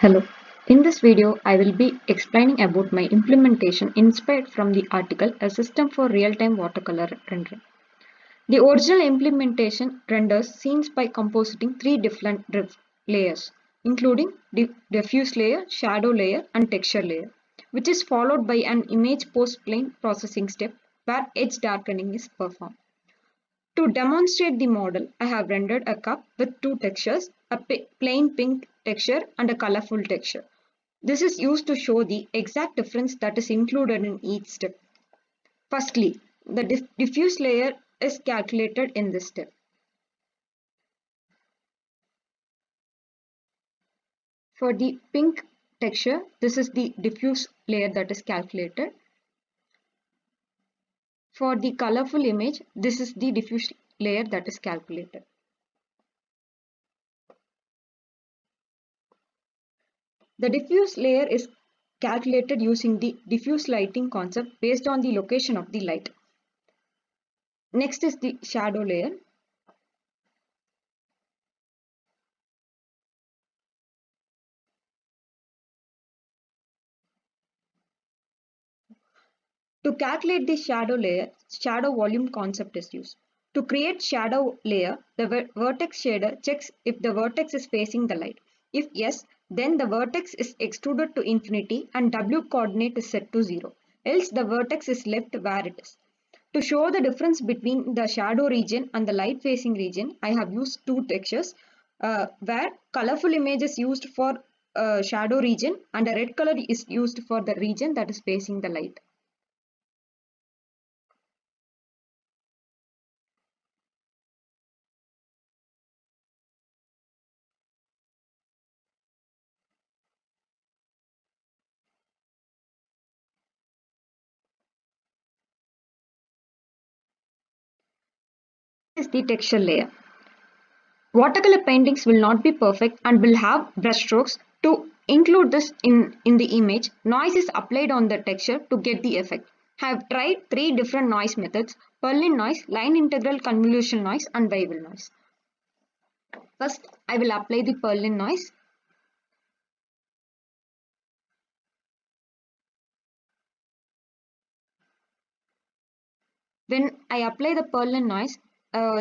Hello. In this video, I will be explaining about my implementation inspired from the article A System for Real-Time Watercolor Rendering. The original implementation renders scenes by compositing three different layers, including diffuse layer, shadow layer, and texture layer, which is followed by an image post-plane processing step where edge darkening is performed. To demonstrate the model, I have rendered a cup with two textures, a plain pink texture and a colorful texture. This is used to show the exact difference that is included in each step. Firstly, the diffuse layer is calculated in this step. For the pink texture, this is the diffuse layer that is calculated. For the colorful image, this is the diffuse layer that is calculated. The diffuse layer is calculated using the diffuse lighting concept based on the location of the light. Next is the shadow layer. To calculate the shadow layer, shadow volume concept is used. To create shadow layer, the vertex shader checks if the vertex is facing the light. If yes, then the vertex is extruded to infinity and W coordinate is set to 0. Else the vertex is left where it is. To show the difference between the shadow region and the light facing region, I have used two textures where colorful image is used for shadow region and a red color is used for the region that is facing the light. Is the texture layer. Watercolor paintings will not be perfect and will have brushstrokes. To include this in the image, noise is applied on the texture to get the effect. I have tried three different noise methods: Perlin noise, line integral convolution noise, and wavy noise. First, I will apply the Perlin noise. When I apply the Perlin noise,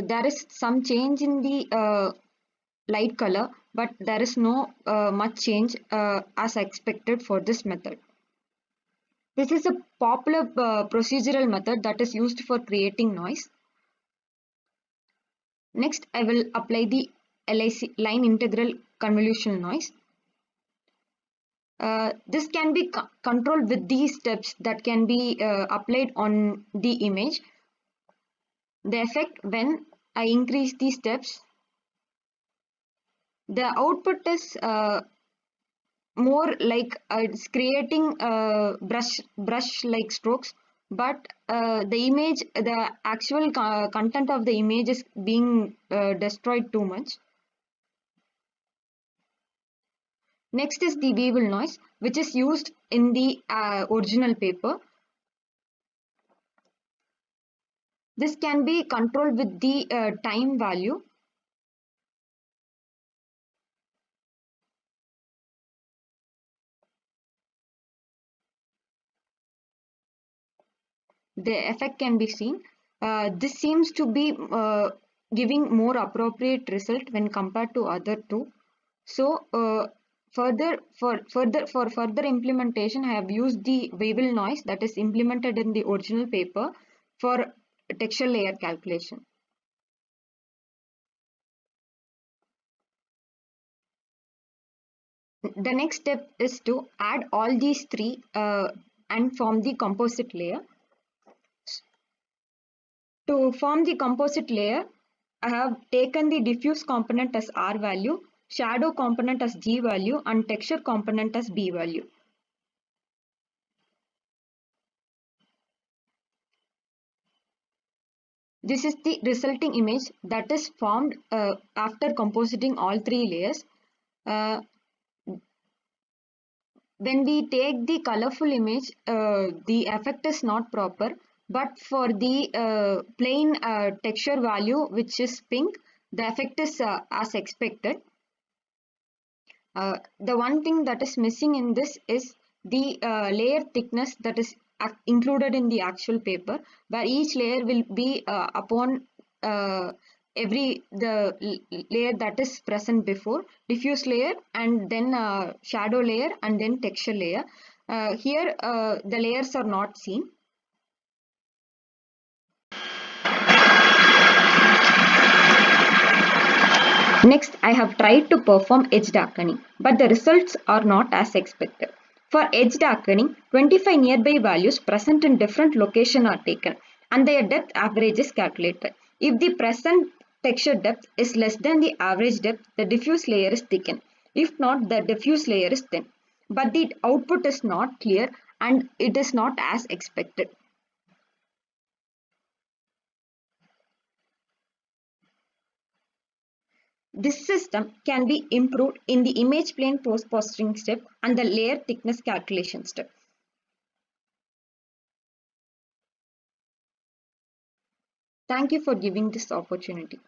there is some change in the light color, but there is no much change as expected for this method. This is a popular procedural method that is used for creating noise. Next, I will apply the LIC line integral convolution noise. This can be controlled with these steps that can be applied on the image. The effect when I increase these steps, the output is more like it's creating brush like strokes, but the actual content of the image is being destroyed too much. Next is the weevil noise, which is used in the original paper. This can be controlled with the time value. The effect can be seen. This seems to be giving more appropriate result when compared to other two. So for further implementation, I have used the weevil noise that is implemented in the original paper for texture layer calculation. The next step is to add all these three and form the composite layer. To form the composite layer, I have taken the diffuse component as R value, shadow component as G value, and texture component as B value. This is the resulting image that is formed after compositing all three layers. Uh, when we take the colorful image, the effect is not proper, but for the plain texture value, which is pink, the effect is as expected. The one thing that is missing in this is the layer thickness that is included in the actual paper, where each layer will be upon the layer that is present before, diffuse layer, and then shadow layer, and then texture layer. Here the layers are not seen. Next, I have tried to perform edge darkening, but the results are not as expected. For edge darkening, 25 nearby values present in different locations are taken and their depth average is calculated. If the present texture depth is less than the average depth, the diffuse layer is thickened. If not, the diffuse layer is thin. But the output is not clear and it is not as expected. This system can be improved in the image plane post-processing step and the layer thickness calculation step. Thank you for giving this opportunity.